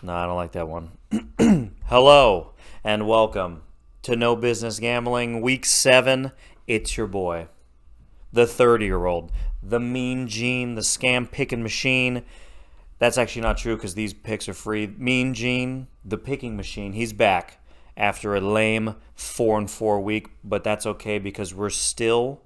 No, I don't like that one. Hello and welcome to No Business Gambling Week 7. It's your boy, the 30-year-old, the mean Gene, the scam picking machine. That's actually not true because these picks are free. Mean Gene, the picking machine, he's back after a lame 4-4 week, but that's okay because we're still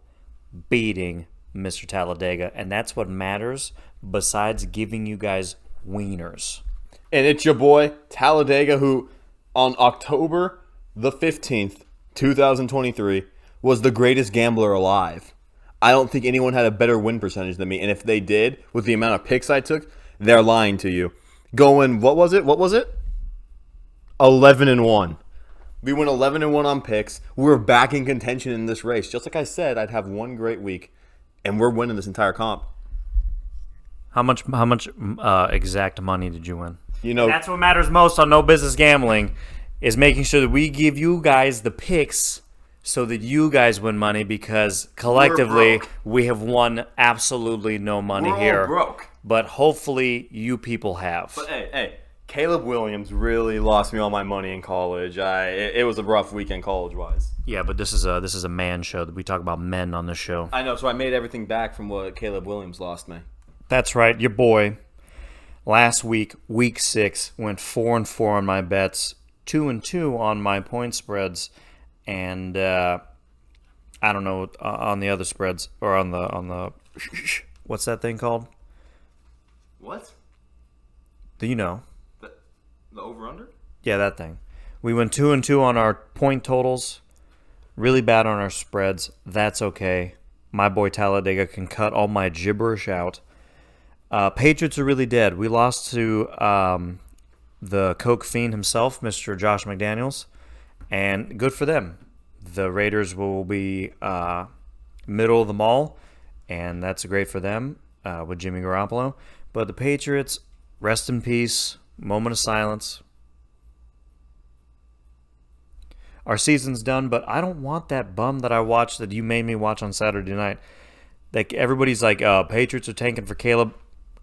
beating Mr. Talladega, and that's what matters besides giving you guys wieners. And it's your boy, Talladega, who on October the 15th, 2023, was the greatest gambler alive. I don't think anyone had a better win percentage than me. And if they did, with the amount of picks I took, they're lying to you. Going, what was it? 11-1. We went 11-1 on picks. We're back in contention in this race. Just like I said, I'd have one great week, and we're winning this entire comp. How much exact money did you win? You know, That's what matters most on No Business Gambling, is making sure that we give you guys the picks so that you guys win money, because collectively we have won absolutely no money here. We're all broke. But hopefully you people have. But hey, Caleb Williams really lost me all my money in college. It was a rough weekend college-wise. Yeah, but this is a man show. That we talk about men on this show. I know, so I made everything back from what Caleb Williams lost me. That's right, your boy. Last week, week 6, went 4-4 on my bets, 2-2 on my point spreads, and I don't know on the other spreads, or on the what's that thing called? What? Do you know? The over-under? Yeah, that thing. We went 2-2 on our point totals. Really bad on our spreads. That's okay. My boy Talladega can cut all my gibberish out. Patriots are really dead. We lost to the Coke Fiend himself, Mr. Josh McDaniels, and good for them. The Raiders will be middle of the mall, and that's great for them with Jimmy Garoppolo. But the Patriots, rest in peace, moment of silence. Our season's done, but I don't want that bum that I watched, that you made me watch on Saturday night. Like, everybody's like, Patriots are tanking for Caleb.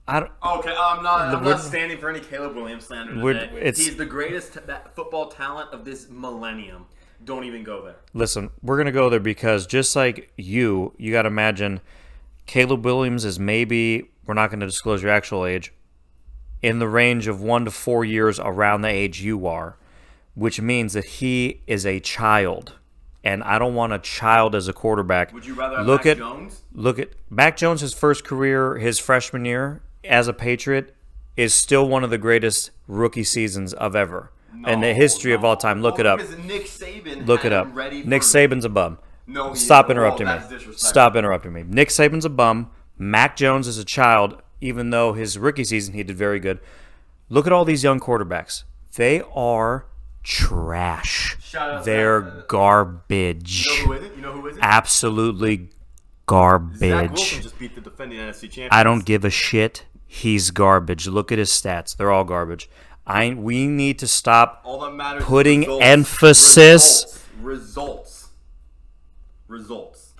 I'm not standing for any Caleb Williams slander today. He's the greatest football talent of this millennium. Don't even go there. Listen, we're going to go there because just like you got to imagine Caleb Williams is maybe, we're not going to disclose your actual age, in the range of 1 to 4 years around the age you are, which means that he is a child. And I don't want a child as a quarterback. Would you rather have Mac Jones? Look at Mac Jones, his first career, his freshman year as a Patriot, is still one of the greatest rookie seasons of ever in the history of all time. Look it up. Nick Saban Look it up. Nick Saban's a bum. No, Stop interrupting me. Disrespectful. Stop interrupting me. Nick Saban's a bum. Mac Jones is a child, even though his rookie season he did very good. Look at all these young quarterbacks. They are trash. They're garbage. You know who is it? Absolutely garbage. Zach Wilson just beat the defending NFC champions. I don't give a shit. He's garbage. Look at his stats. They're all garbage. We need to stop All that matters putting is emphasis. Results.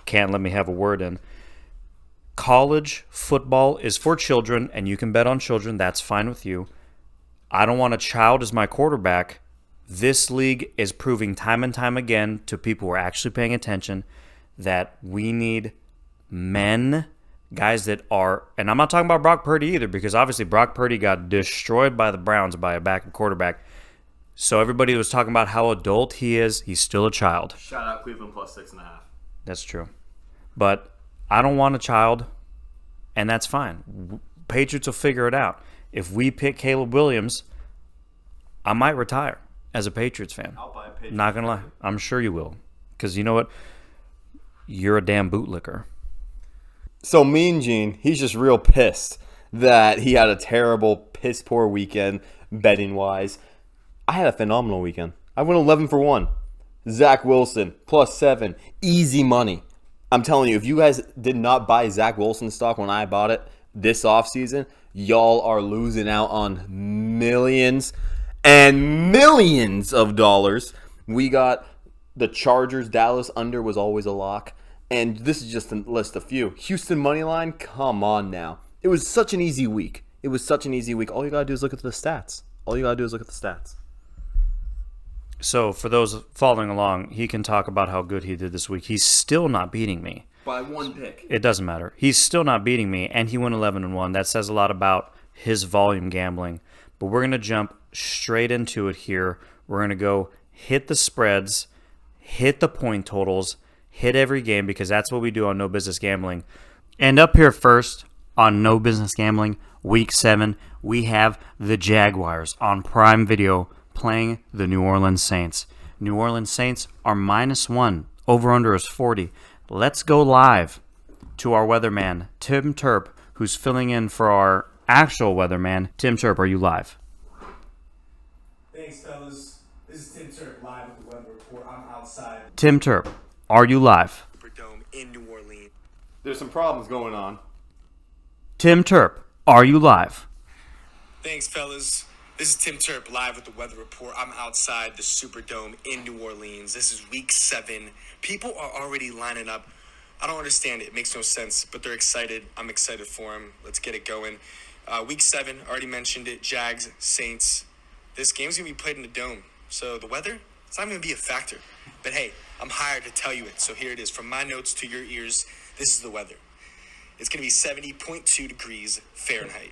Can't let me have a word in. College football is for children, and you can bet on children. That's fine with you. I don't want a child as my quarterback. This league is proving time and time again to people who are actually paying attention that we need men, guys that are, and I'm not talking about Brock Purdy either, because obviously Brock Purdy got destroyed by the Browns by a backup quarterback. So everybody was talking about how adult he is. He's still a child. Shout out Cleveland plus 6.5. That's true. But I don't want a child, and that's fine. Patriots will figure it out. If we pick Caleb Williams, I might retire as a Patriots fan. I'll buy a Patriots. Not going to lie. I'm sure you will. Because you know what? You're a damn bootlicker. So Mean Gene, he's just real pissed that he had a terrible, piss-poor weekend betting-wise. I had a phenomenal weekend. I went 11-1. Zach Wilson, plus 7. Easy money. I'm telling you, if you guys did not buy Zach Wilson stock when I bought it this offseason, y'all are losing out on millions and millions of dollars. We got the Chargers. Dallas under was always a lock. And this is just to list a few. Houston money line, come on now. It was such an easy week. All you got to do is look at the stats. All you got to do is look at the stats. So for those following along, he can talk about how good he did this week. He's still not beating me. By one pick. It doesn't matter. He's still not beating me, and he went 11-1. That says a lot about his volume gambling. But we're going to jump straight into it here. We're going to go hit the spreads, hit the point totals, hit every game, because that's what we do on No Business Gambling. And up here first on No Business Gambling, Week 7, we have the Jaguars on Prime Video playing the New Orleans Saints. New Orleans Saints are -1. Over-under is 40. Let's go live to our weatherman, Tim Turp, who's filling in for our actual weatherman. Tim Turp, are you live? Thanks, fellas. This is Tim Turp live with the weather report. I'm outside. Tim Turp, are you live? Superdome in New Orleans. There's some problems going on. Tim Turp, are you live? Thanks, fellas. This is Tim Turp live with the weather report. I'm outside the Superdome in New Orleans. This is week 7. People are already lining up. I don't understand it. It makes no sense, but they're excited. I'm excited for them. Let's get it going. Week 7, already mentioned it. Jags, Saints. This game's going to be played in the Dome. So the weather, it's not going to be a factor. But hey, I'm hired to tell you it. So here it is. From my notes to your ears, this is the weather. It's going to be 70.2 degrees Fahrenheit.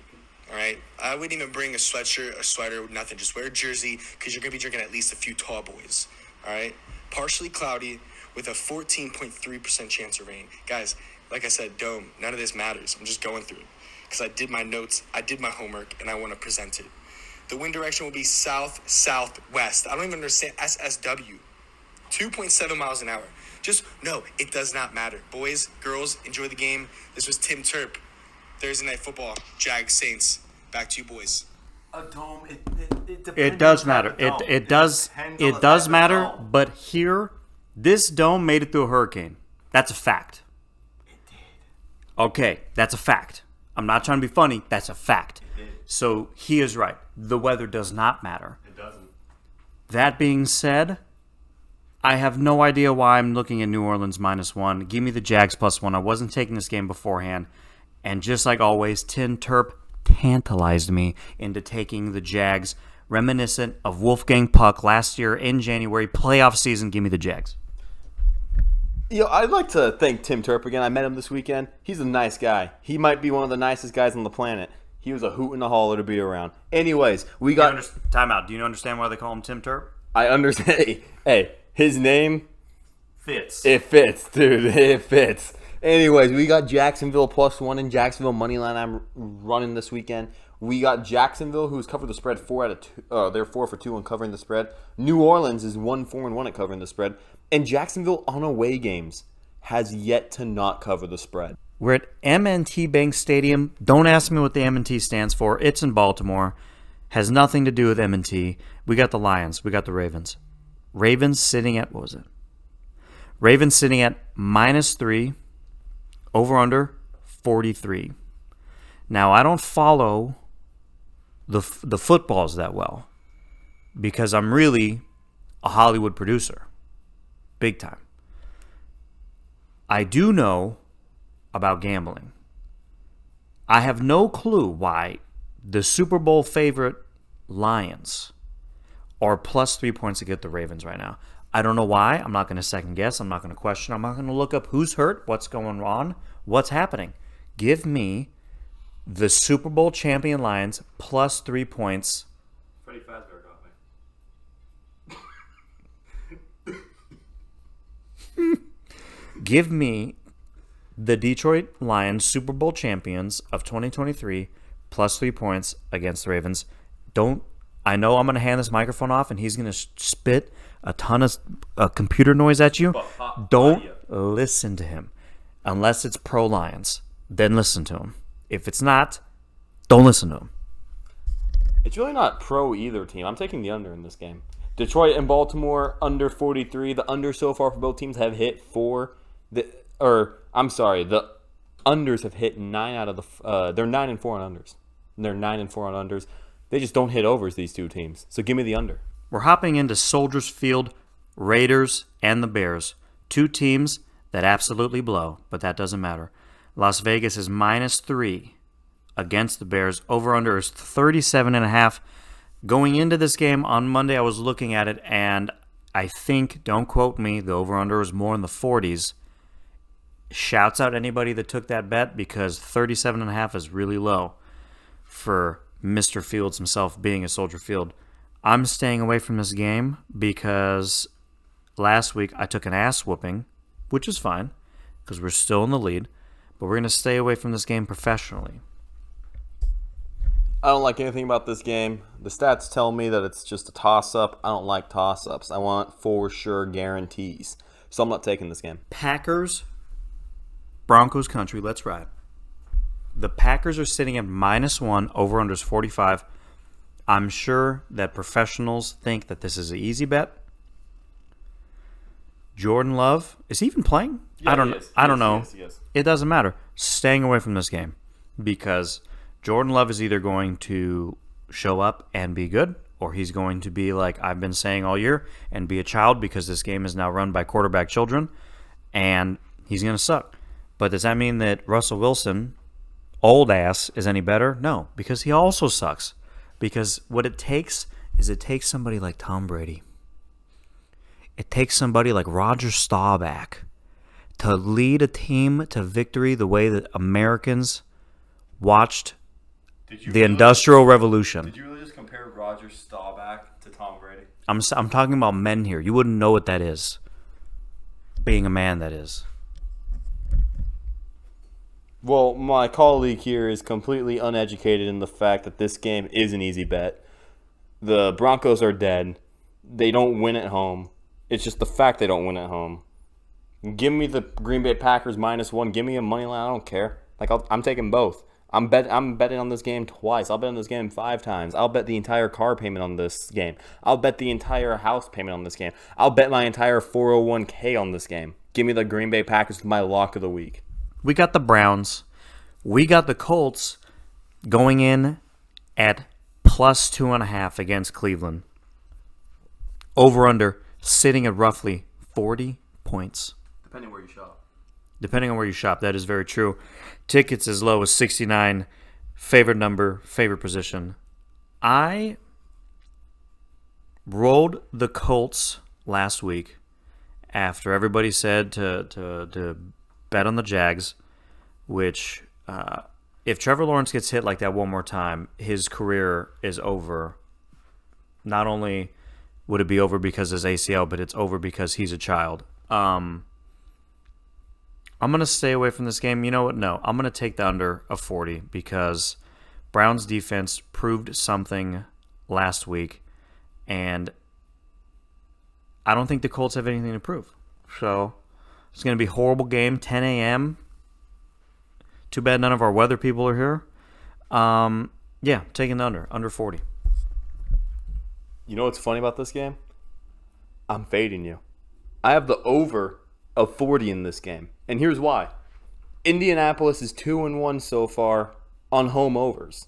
All right? I wouldn't even bring a sweatshirt, a sweater, nothing. Just wear a jersey because you're going to be drinking at least a few tall boys. All right? Partially cloudy with a 14.3% chance of rain. Guys, like I said, Dome, none of this matters. I'm just going through it because I did my notes, I did my homework, and I want to present it. The wind direction will be south-southwest. I don't even understand SSW. 2.7 miles an hour. Just, no, it does not matter. Boys, girls, enjoy the game. This was Tim Turp. Thursday Night Football, Jags, Saints. Back to you, boys. A dome, It does matter. It does matter, but here, this dome made it through a hurricane. That's a fact. It did. Okay, that's a fact. I'm not trying to be funny. That's a fact. So he is right. The weather does not matter. It doesn't. That being said, I have no idea why I'm looking at New Orleans -1. Give me the Jags +1. I wasn't taking this game beforehand. And just like always, Tim Turp tantalized me into taking the Jags, reminiscent of Wolfgang Puck last year in January, playoff season. Give me the Jags. I'd like to thank Tim Turp again. I met him this weekend. He's a nice guy. He might be one of the nicest guys on the planet. He was a hoot and a holler to be around. Anyways, we got... Time out. Do you understand why they call him Tim Turp? I understand. Hey, his name... Fits. It fits, dude. It fits. Anyways, we got Jacksonville +1 in Jacksonville moneyline. I'm running this weekend. We got Jacksonville, who's covered the spread 4 out of 2. They're 4 for 2 on covering the spread. New Orleans is 1-4-1 at covering the spread. And Jacksonville on away games has yet to not cover the spread. We're at M&T Bank Stadium. Don't ask me what the M&T stands for. It's in Baltimore. Has nothing to do with M&T. We got the Lions. We got the Ravens. Ravens sitting at, what was it? Ravens sitting at -3. Over-under 43. Now, I don't follow the footballs that well because I'm really a Hollywood producer. Big time. I do know about gambling. I have no clue why the Super Bowl favorite Lions are +3 points to get the Ravens right now. I don't know why. I'm not going to second guess. I'm not going to question. I'm not going to look up who's hurt, what's going on, what's happening. Give me the Super Bowl champion Lions +3 points. Freddie Fazbear got me. Give me the Detroit Lions Super Bowl champions of 2023 +3 points against the Ravens. I know I'm going to hand this microphone off and he's going to spit a ton of computer noise at you. Don't listen to him unless it's pro Lions. Then listen to him. If it's not, don't listen to him. It's really not pro either team. I'm taking the under in this game. Detroit and Baltimore under 43. The under so far for both teams have hit 4. The unders have hit 9 out of the. They're 9-4 on unders. They're 9-4 on unders. They just don't hit overs, these two teams. So give me the under. We're hopping into Soldiers Field, Raiders, and the Bears. Two teams that absolutely blow, but that doesn't matter. Las Vegas is -3 against the Bears. Over-under is 37.5. Going into this game on Monday, I was looking at it, and I think, don't quote me, the over-under is more in the 40s. Shouts out anybody that took that bet, because 37.5 is really low for Mr. Fields himself being a Soldier Field. I'm staying away from this game because last week I took an ass whooping, which is fine because we're still in the lead, but we're going to stay away from this game professionally. I don't like anything about this game. The stats tell me that it's just a toss-up. I don't like toss-ups. I want for sure guarantees. So I'm not taking this game. Packers, Broncos country, let's ride. The Packers are sitting at -1, over-unders 45. I'm sure that professionals think that this is an easy bet. Jordan Love, is he even playing? Yeah, I don't know. He is. It doesn't matter. Staying away from this game because Jordan Love is either going to show up and be good, or he's going to be like I've been saying all year and be a child, because this game is now run by quarterback children, and he's going to suck. But does that mean that Russell Wilson, old ass, is any better? No, because he also sucks. Because what it takes is somebody like Tom Brady. It takes somebody like Roger Staubach to lead a team to victory the way that Americans watched the Industrial Revolution. Did you really just compare Roger Staubach to Tom Brady? I'm talking about men here. You wouldn't know what that is. Being a man, that is. Well, my colleague here is completely uneducated in the fact that this game is an easy bet. The Broncos are dead. They don't win at home. It's just the fact they don't win at home. Give me the Green Bay Packers -1. Give me a money line. I don't care. I'm taking both. I'm betting on this game twice. I'll bet on this game 5 times. I'll bet the entire car payment on this game. I'll bet the entire house payment on this game. I'll bet my entire 401k on this game. Give me the Green Bay Packers with my lock of the week. We got the Browns. We got the Colts going in at +2.5 against Cleveland. Over-under sitting at roughly 40 points. Depending where you shop. Depending on where you shop, that is very true. Tickets as low as 69. Favorite number, favorite position. I rolled the Colts last week after everybody said to bet on the Jags, which if Trevor Lawrence gets hit like that one more time, his career is over. Not only would it be over because of his ACL, but it's over because he's a child. I'm going to stay away from this game. You know what? No, I'm going to take the under of 40 because Browns defense proved something last week, and I don't think the Colts have anything to prove. So it's going to be a horrible game, 10 a.m. Too bad none of our weather people are here. Yeah, taking the under 40. You know what's funny about this game? I'm fading you. I have the over of 40 in this game. And here's why. Indianapolis is 2-1 so far on home overs.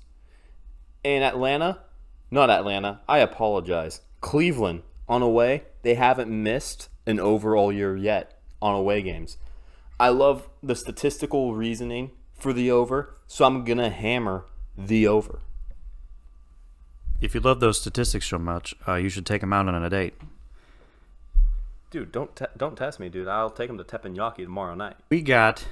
And I apologize. Cleveland on away, they haven't missed an over all year yet on away games. I love the statistical reasoning for the over, so I'm going to hammer the over. If you love those statistics so much, you should take them out on a date. Dude, don't test me, dude. I'll take him to teppanyaki tomorrow night. We got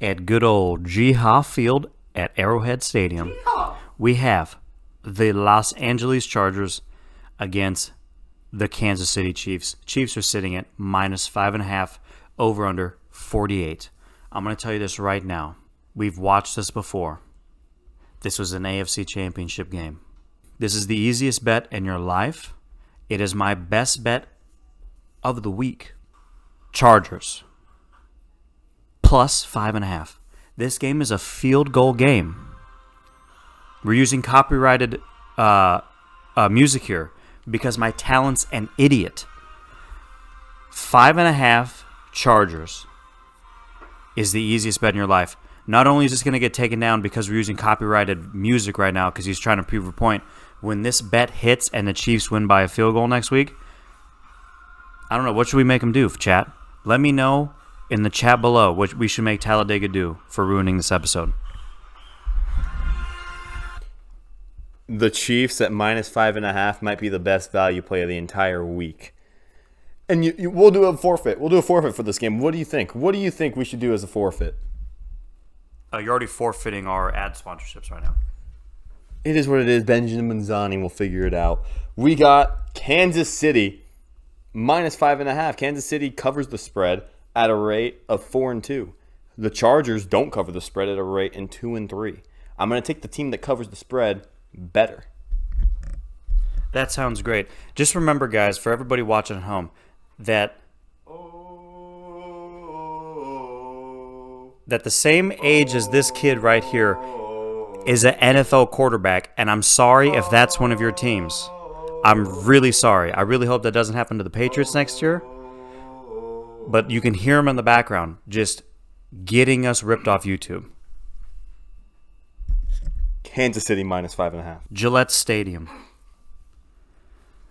at good old Jihad Field at Arrowhead Stadium. Yeehaw! We have the Los Angeles Chargers against the Kansas City Chiefs. Chiefs are sitting at -5.5, over under 48. I'm going to tell you this right now. We've watched this before. This was an AFC Championship game. This is the easiest bet in your life. It is my best bet of the week. Chargers +5.5. This game is a field goal game. We're using copyrighted music here because my talent's an idiot. 5.5 Chargers is the easiest bet in your life. Not only is this going to get taken down because we're using copyrighted music right now because he's trying to prove a point, when this bet hits and the Chiefs win by a field goal next week, I don't know. What should we make them do, chat? Let me know in the chat below what we should make Talladega do for ruining this episode. the Chiefs at -5.5 might be the best value play of the entire week. And we'll do a forfeit. We'll do a forfeit for this game. What do you think? What do you think we should do as a forfeit? You're already forfeiting our ad sponsorships right now. It is what it is. Benjamin Zani will figure it out. We got Kansas City -5.5. Kansas City covers the spread at a rate of 4-2. The Chargers don't cover the spread at a rate in 2-3. I'm going to take the team that covers the spread better. That sounds great. Just remember, guys, for everybody watching at home, that the same age as this kid right here is an NFL quarterback, and I'm sorry if that's one of your teams. I'm really sorry. I really hope that doesn't happen to the Patriots next year. But you can hear him in the background just getting us ripped off YouTube. Kansas City -5.5. Gillette Stadium.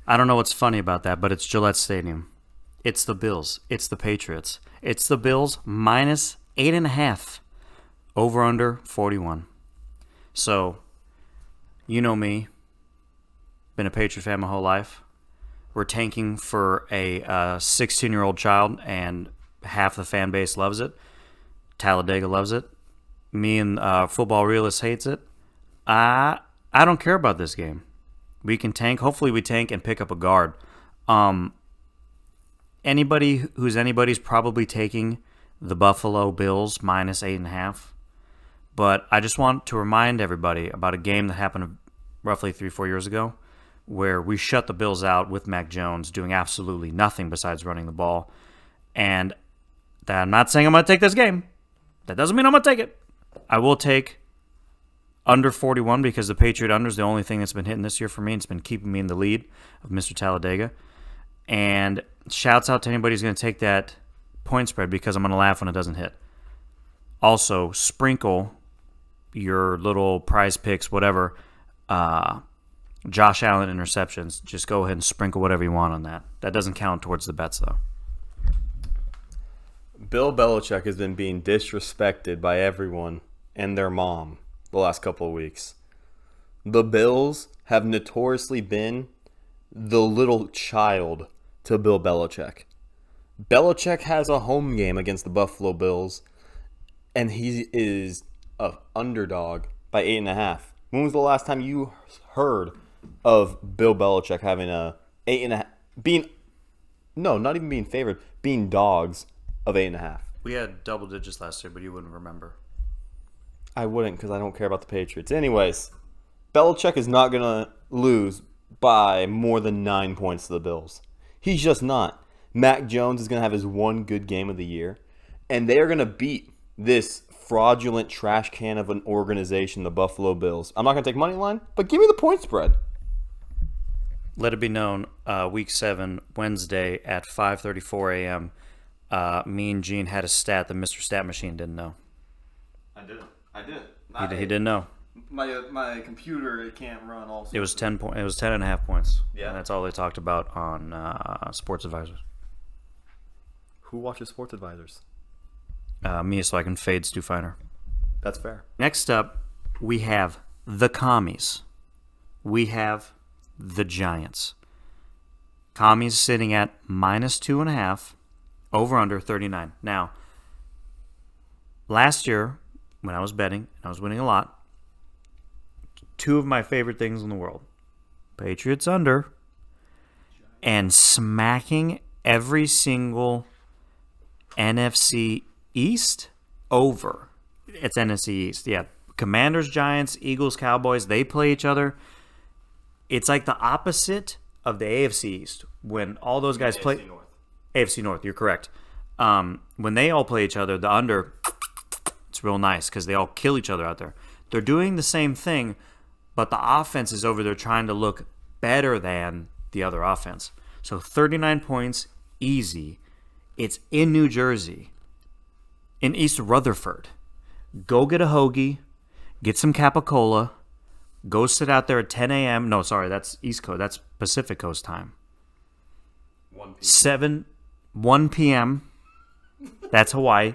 I don't know what's funny about that, but it's Gillette Stadium. It's the Bills. It's the Patriots. It's the Bills -8.5. Over under 41. So, you know me. Been a Patriot fan my whole life. We're tanking for a 16-year-old child, and half the fan base loves it. Talladega loves it. Me and Football Realist hates it. I don't care about this game. We can tank. Hopefully we tank and pick up a guard. Anybody who's anybody's probably taking the Buffalo Bills -8.5. But I just want to remind everybody about a game that happened roughly 3-4 years ago where we shut the Bills out with Mac Jones doing absolutely nothing besides running the ball. And I'm not saying I'm going to take this game. That doesn't mean I'm going to take it. I will take under 41 because the Patriot under is the only thing that's been hitting this year for me. It's been keeping me in the lead of Mr. Talladega. And shouts out to anybody who's going to take that point spread because I'm going to laugh when it doesn't hit. Also, sprinkle your little prize picks, whatever. Josh Allen interceptions. Just go ahead and sprinkle whatever you want on that. That doesn't count towards the bets, though. Bill Belichick has been being disrespected by everyone and their mom the last couple of weeks. The Bills have notoriously been the little child to Bill Belichick. Belichick has a home game against the Buffalo Bills, and he is an underdog by 8.5. When was the last time you heard of Bill Belichick having a 8.5, not even being favored, being dogs of 8.5? We had double digits last year, but you wouldn't remember. I wouldn't because I don't care about the Patriots. Anyways, Belichick is not going to lose by more than 9 points to the Bills. He's just not. Mac Jones is going to have his one good game of the year, and they are going to beat this fraudulent trash can of an organization, the Buffalo Bills. I'm not going to take money line, but give me the point spread. Let it be known, Week 7, Wednesday at 5:34 a.m., me and Gene had a stat that Mr. Stat Machine didn't know. I didn't. He didn't know. My computer, it can't run all. It was 10 point. It was 10.5 points. Yeah. And that's all they talked about on Sports Advisors. Who watches Sports Advisors? Me, so I can fade Stu Feiner. That's fair. Next up, we have the Commies. We have the Giants. Commies sitting at -2.5, over under 39. Now, last year, when I was betting, and I was winning a lot, two of my favorite things in the world, Patriots under, and smacking every single NFC East over. It's NFC East, yeah. Commanders, Giants, Eagles, Cowboys, they play each other. It's like the opposite of the AFC East when all those guys play. AFC North. AFC North, you're correct. When they all play each other, the under, it's real nice because they all kill each other out there. They're doing the same thing, but the offense is over there trying to look better than the other offense. So 39 points, easy. It's in New Jersey, in East Rutherford. Go get a hoagie, get some Capicola, go sit out there at 10 a.m. No, sorry, that's East Coast. That's Pacific Coast time. 1 p.m. That's Hawaii.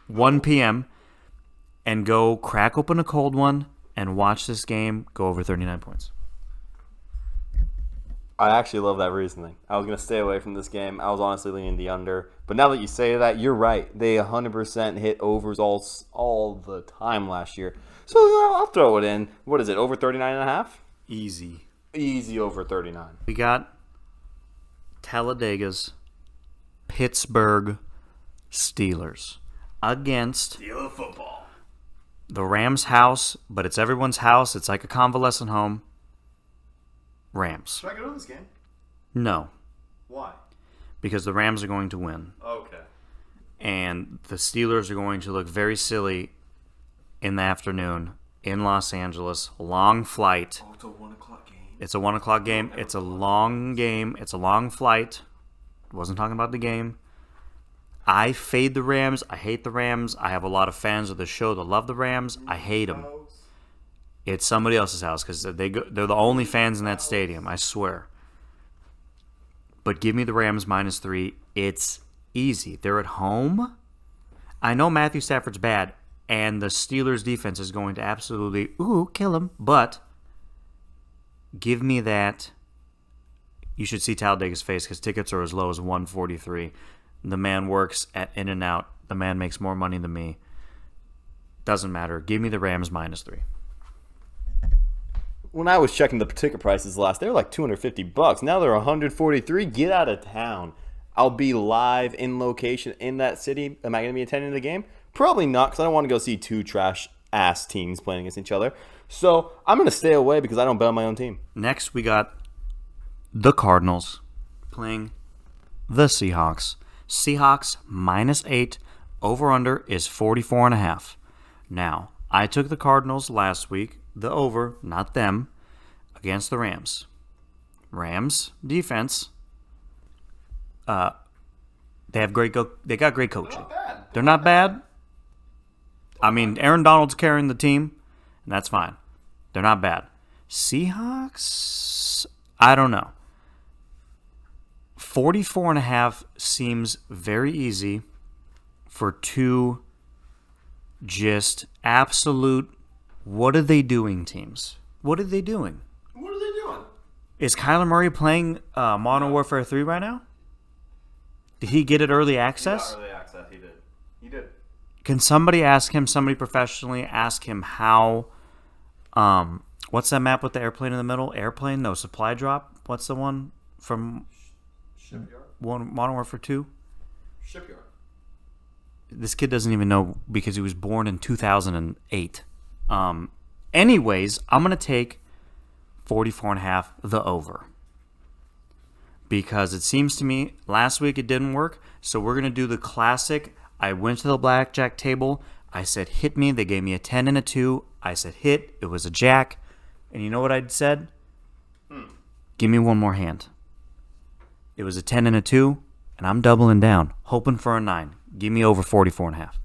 1 p.m. And go crack open a cold one and watch this game go over 39 points. I actually love that reasoning. I was going to stay away from this game. I was honestly leaning the under. But now that you say that, you're right. They 100% hit overs all the time last year. So I'll throw it in. What is it, over 39.5? Easy. Easy over 39. We got Talladega's Pittsburgh Steelers against Steeler football. the Rams' house, but it's everyone's house. It's like a convalescent home. Rams. Should I go to this game? No, Why? because the Rams are going to win. Okay. And the Steelers are going to look very silly in the afternoon in Los Angeles. Long flight. Oh, it's a 1 o'clock game. It's a 1 o'clock game. It's a long game. It's a long flight. Wasn't talking about the game. I fade the Rams. I hate the Rams. I have a lot of fans of the show that love the Rams. I hate them. It's somebody else's house because they're the only fans in that stadium, I swear. But give me the Rams -3. It's easy. They're at home. I know Matthew Stafford's bad, and the Steelers' defense is going to absolutely, kill him. But give me that. You should see Talladega's face because tickets are as low as $143. The man works at In-N-Out. The man makes more money than me. Doesn't matter. Give me the Rams -3. When I was checking the ticket prices last, they were like $250. Now they're $143. Get out of town. I'll be live in location in that city. Am I going to be attending the game? Probably not, because I don't want to go see two trash-ass teams playing against each other. So I'm going to stay away because I don't bet on my own team. Next, we got the Cardinals playing the Seahawks. Seahawks -8. Over-under is 44.5. Now, I took the Cardinals last week. The over, not them, against the Rams. Rams defense. They have they got great coaching. They're not bad. I mean, Aaron Donald's carrying the team, and that's fine. They're not bad. Seahawks, I don't know. 44.5 seems very easy for two just absolute. What are they doing, teams? What are they doing? What are they doing? Is Kyler Murray playing Modern Warfare 3 right now? Did he get it early access? Early access, he did. He did. Can somebody ask him, somebody professionally ask him how, what's that map with the airplane in the middle? Airplane? No, supply drop? What's the one from Shipyard? Modern Warfare 2? Shipyard. This kid doesn't even know because he was born in 2008. Anyways, I'm going to take 44.5 the over. Because it seems to me last week it didn't work. So we're going to do the classic. I went to the blackjack table. I said, hit me. They gave me a 10 and a 2. I said, hit. It was a jack. And you know what I said? Give me one more hand. It was a 10 and a 2. And I'm doubling down. Hoping for a 9. Give me over 44.5.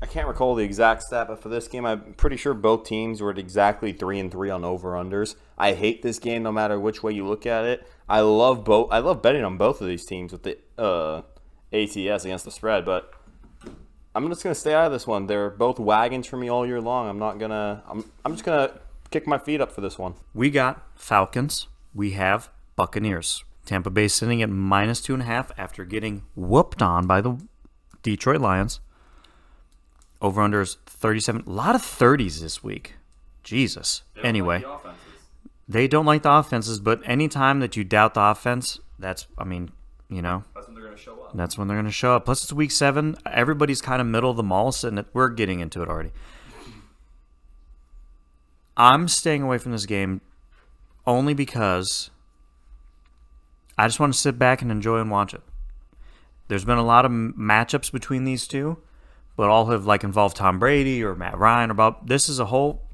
I can't recall the exact stat, but for this game, I'm pretty sure both teams were at exactly 3-3 on over-unders. I hate this game no matter which way you look at it. I love betting on both of these teams with the ATS against the spread, but I'm just gonna stay out of this one. They're both wagons for me all year long. I'm just gonna kick my feet up for this one. We got Falcons. We have Buccaneers. Tampa Bay sitting at -2.5 after getting whooped on by the Detroit Lions. Over-under is 37. A lot of 30s this week. Jesus. Anyway, they don't like the offenses, but anytime that you doubt the offense, that's when they're going to show up. That's when they're going to show up. Plus, it's week 7. Everybody's kind of middle of the mall, sitting we're getting into it already. I'm staying away from this game only because I just want to sit back and enjoy and watch it. There's been a lot of matchups between these two, but all have involved Tom Brady or Matt Ryan. This is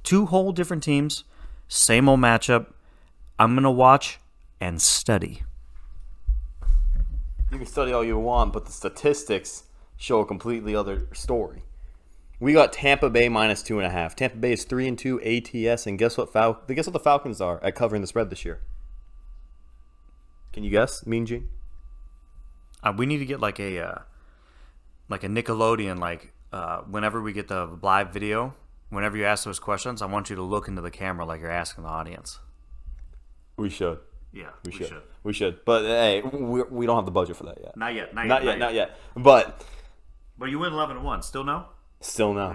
two whole different teams, same old matchup. I'm gonna watch and study. You can study all you want, but the statistics show a completely other story. We got Tampa Bay -2.5. Tampa Bay is 3-2 ATS, and guess what the Falcons are at covering the spread this year? Can you guess, Mean Gene? We need to get a Nickelodeon, whenever we get the live video, whenever you ask those questions, I want you to look into the camera like you're asking the audience. We should. Yeah, We should. But hey, we don't have the budget for that yet. Not yet. But you win 11-1. Still no? Still no.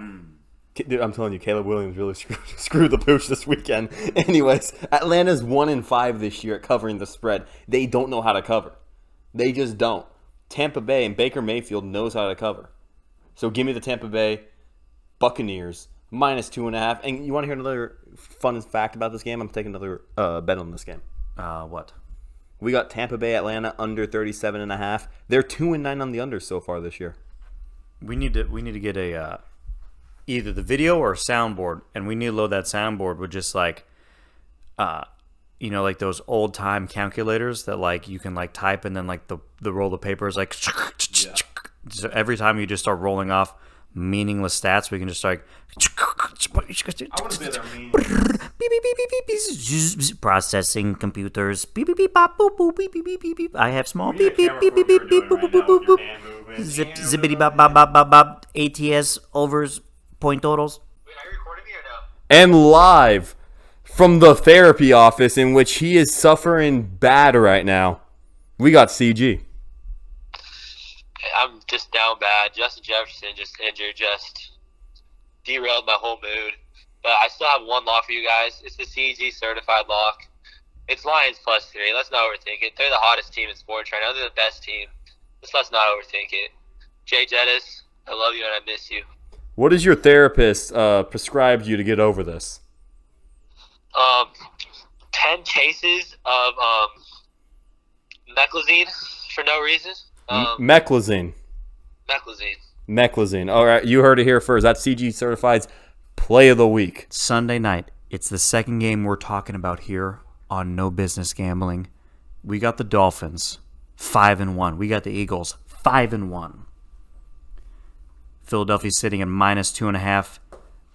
Dude, I'm telling you, Caleb Williams really screwed the pooch this weekend. Anyways, Atlanta's 1-5 this year at covering the spread. They don't know how to cover. They just don't. Tampa Bay and Baker Mayfield knows how to cover. So give me the Tampa Bay Buccaneers -2.5. And you want to hear another fun fact about this game? I'm taking another bet on this game. What? We got Tampa Bay Atlanta under 37.5. They're 2-9 on the under so far this year. We need to get a either the video or a soundboard, and we need to load that soundboard with just like like those old time calculators that like you can like type and then like the roll of paper is like so every time you just start rolling off meaningless stats, we can just like I want to say they're mean. Processing computers. Beep beep beep bop boop boop beep beep beep beep beep. I have small beep beep beep beep beep beep boop boop boop boop. Zip zippity bop bop bop bop bop. ATS overs point totals. Wait, are you recording me or no? And live from the therapy office in which he is suffering bad right now, we got CG. I'm just down bad. Justin Jefferson just injured, just derailed my whole mood. But I still have one lock for you guys. It's the CG certified lock. It's Lions +3. Let's not overthink it. They're the hottest team in sports right now. They're the best team. Let's not overthink it. Jay Jettis, I love you and I miss you. What has your therapist prescribed you to get over this? 10 cases of meclizine for no reason. Meclizine. All right, you heard it here first. That's CG Certified's Play of the Week. Sunday night. It's the second game we're talking about here on No Business Gambling. We got the Dolphins 5-1. We got the Eagles 5-1. Philadelphia's sitting at -2.5.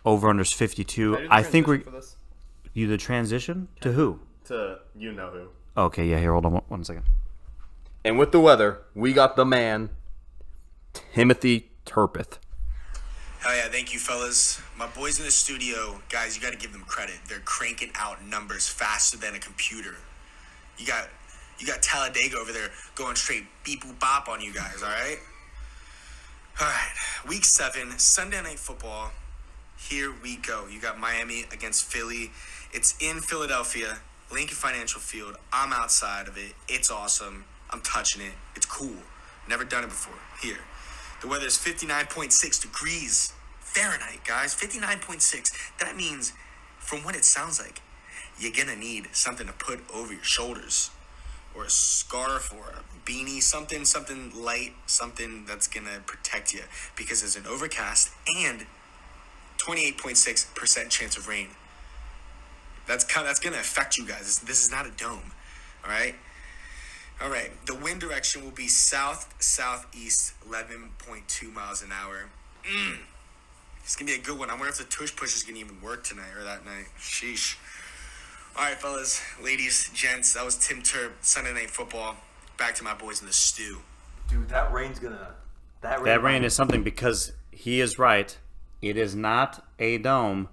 Over/under's 52. I think we're. You the transition to who? To you know who. Okay, yeah. Here, hold on one second. And with the weather, we got the man, Timothy Turpith. Hell yeah, thank you, fellas. My boys in the studio, guys, you got to give them credit. They're cranking out numbers faster than a computer. You got Talladega over there going straight beep boop bop on you guys, all right? All right, week 7, Sunday Night Football. Here we go. You got Miami against Philly. It's in Philadelphia, Lincoln Financial Field. I'm outside of it. It's awesome. I'm touching it. It's cool. Never done it before. Here. The weather is 59.6 degrees Fahrenheit, guys. 59.6. That means, from what it sounds like, you're going to need something to put over your shoulders. Or a scarf or a beanie. Something light. Something that's going to protect you. Because there's an overcast and 28.6% chance of rain. That's going to affect you guys. This is not a dome. All right. The wind direction will be south-southeast, 11.2 miles an hour. It's going to be a good one. I wonder if the tush push is going to even work tonight or that night. Sheesh. All right, fellas, ladies, gents, that was Tim Turp, Sunday Night Football. Back to my boys in the stew. Dude, that rain's going to... That rain is something because he is right. It is not a dome.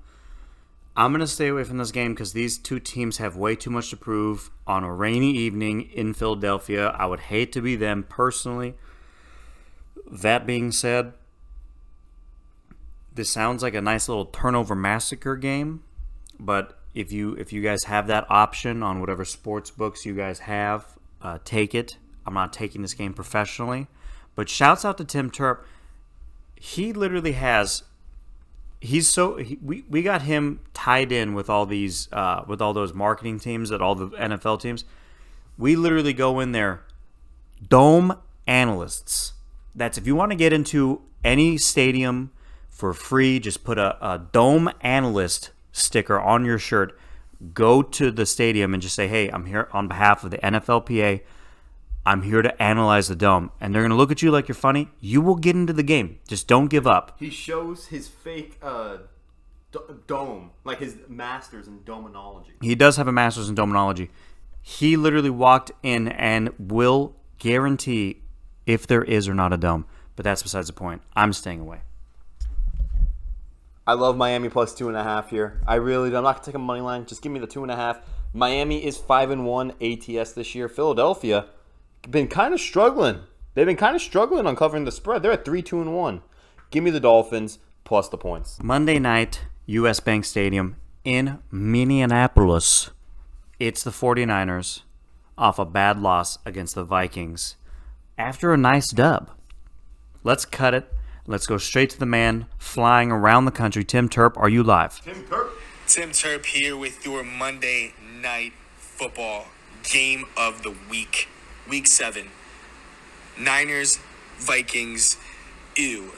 I'm going to stay away from this game because these two teams have way too much to prove on a rainy evening in Philadelphia. I would hate to be them personally. That being said, this sounds like a nice little turnover massacre game, but if you guys have that option on whatever sports books you guys have, take it. I'm not taking this game professionally, but shouts out to Tim Turp. He literally has... We got him tied in with all these with all those marketing teams at all the NFL teams. We literally go in there, dome analysts. That's if you want to get into any stadium for free, just put a dome analyst sticker on your shirt. Go to the stadium and just say, "Hey, I'm here on behalf of the NFLPA. I'm here to analyze the dome." And they're going to look at you like you're funny. You will get into the game. Just don't give up. He shows his fake dome, like his master's in dominology. He does have a master's in dominology. He literally walked in and will guarantee if there is or not a dome. But that's besides the point. I'm staying away. I love Miami plus 2.5 here. I really do. I'm not going to take a money line. Just give me the 2.5. Miami is 5-1 ATS this year. Philadelphia been kind of struggling. They've been kind of struggling on covering the spread. They're at 3-2-1. Give me the Dolphins plus the points. Monday night, U.S. Bank Stadium in Minneapolis. It's the 49ers off a bad loss against the Vikings after a nice dub. Let's cut it. Let's go straight to the man flying around the country. Tim Turp, are you live? Tim Turp here with your Monday Night Football game of the week. Week 7. Niners, Vikings, ew.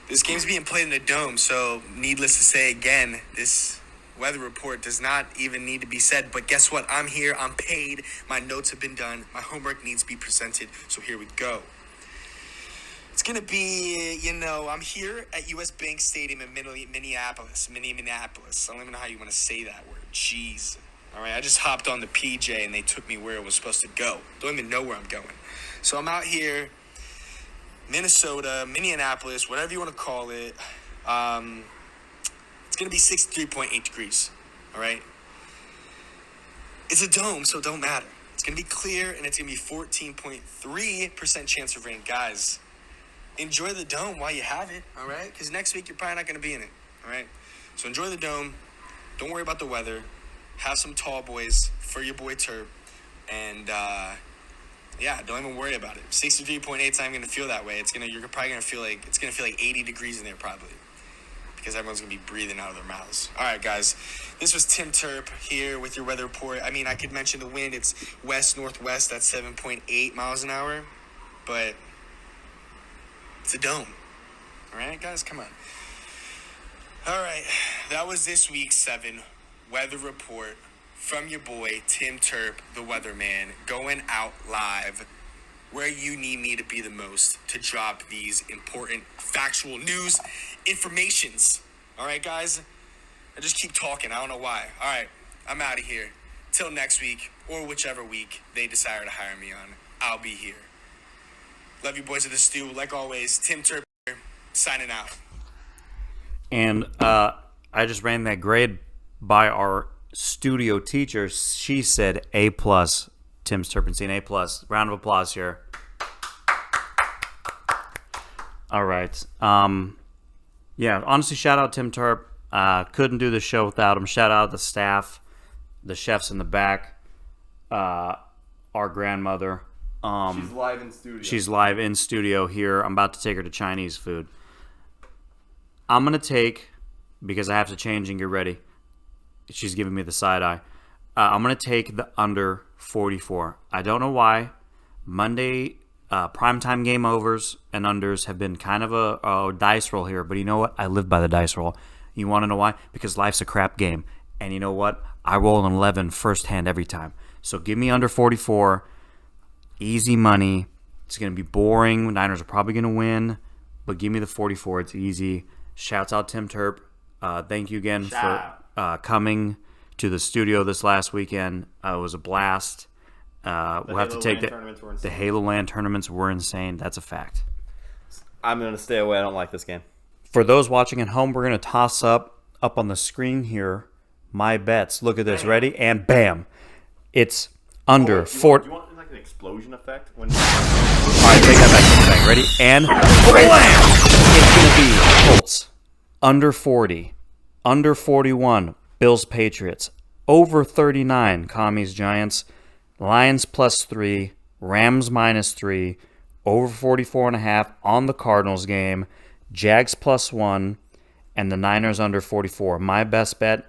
This game's being played in the Dome, so needless to say again, this weather report does not even need to be said. But guess what? I'm here. I'm paid. My notes have been done. My homework needs to be presented. So here we go. It's going to be, I'm here at U.S. Bank Stadium in Minneapolis. I don't even know how you want to say that word. Jeez. All right, I just hopped on the PJ and they took me where it was supposed to go. Don't even know where I'm going. So I'm out here, Minnesota, Minneapolis, whatever you want to call it. It's going to be 63.8 degrees, all right? It's a dome, so it don't matter. It's going to be clear, and it's going to be 14.3% chance of rain. Guys, enjoy the dome while you have it, all right? Because next week you're probably not going to be in it, all right? So enjoy the dome. Don't worry about the weather. Have some tall boys for your boy Turp. And, don't even worry about it. 63.8 is not even going to feel that way. You're probably going to feel like, it's going to feel like 80 degrees in there probably. Because everyone's going to be breathing out of their mouths. All right, guys. This was Tim Turp here with your weather report. I mean, I could mention the wind. It's west-northwest at 7.8 miles an hour. But it's a dome. All right, guys? Come on. All right. That was this week's 7 weather report from your boy, Tim Turp, the weatherman, going out live where you need me to be the most to drop these important factual news informations. All right, guys? I just keep talking. I don't know why. All right, I'm out of here. Till next week or whichever week they decide to hire me on, I'll be here. Love you boys of the stew. Like always, Tim Turp here, signing out. And I just ran that grade by our studio teacher. She said A+. Tim's Turpentine, A+. Round of applause here. All right. Honestly, shout out Tim Turp. Couldn't do the show without him. Shout out the staff, the chefs in the back, our grandmother. She's live in studio. She's live in studio here. I'm about to take her to Chinese food. I'm going to take, because I have to change and get ready. She's giving me the side eye. I'm going to take the under 44. I don't know why. Monday primetime game overs and unders have been kind of a dice roll here. But you know what? I live by the dice roll. You want to know why? Because life's a crap game. And you know what? I roll an 11 first hand every time. So give me under 44. Easy money. It's going to be boring. Niners are probably going to win. But give me the 44. It's easy. Shouts out Tim Turp. Thank you again for coming to the studio this last weekend. It was a blast. We'll have to take the Halo Land tournaments were insane. That's a fact. I'm going to stay away. I don't like this game. For those watching at home, we're going to toss up on the screen here my bets. Look at this. Ready? And bam. It's under 4. Do you want like an explosion effect? All right, take that back to the bag. Ready? And blam! It's going to be Colts. Under 40. Under 41. Bills, Patriots. Over 39. Commies, Giants. Lions +3. Rams -3. Over 44.5 on the Cardinals game. Jags +1. And the Niners under 44. My best bet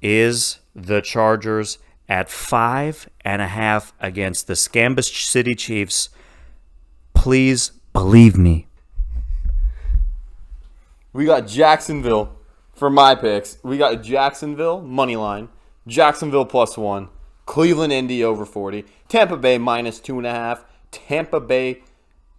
is the Chargers at 5.5 against the Scambus City Chiefs. Please believe me. We got Jacksonville for my picks. We got Jacksonville money line, Jacksonville +1, Cleveland Indy over 40, Tampa Bay -2.5, Tampa Bay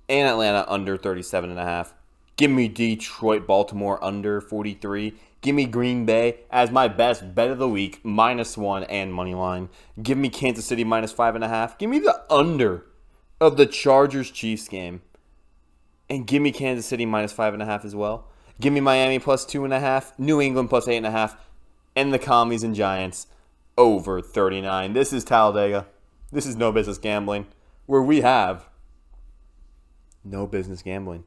and Atlanta under 37.5. Give me Detroit, Baltimore under 43. Give me Green Bay as my best bet of the week, -1 and money line. Give me Kansas City -5.5. Give me the under of the Chargers Chiefs game. And give me Kansas City -5.5 as well. Give me Miami plus 2.5, New England plus 8.5, and the Commies and Giants over 39. This is Talladega. This is No Business Gambling, where we have no business gambling.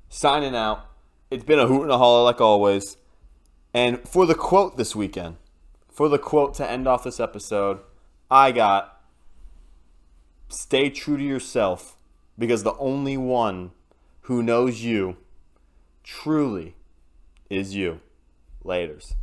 Signing out. It's been a hoot and a holler like always. And for the quote this weekend, for the quote to end off this episode, I got, stay true to yourself, because the only one who knows you truly is you. Laters.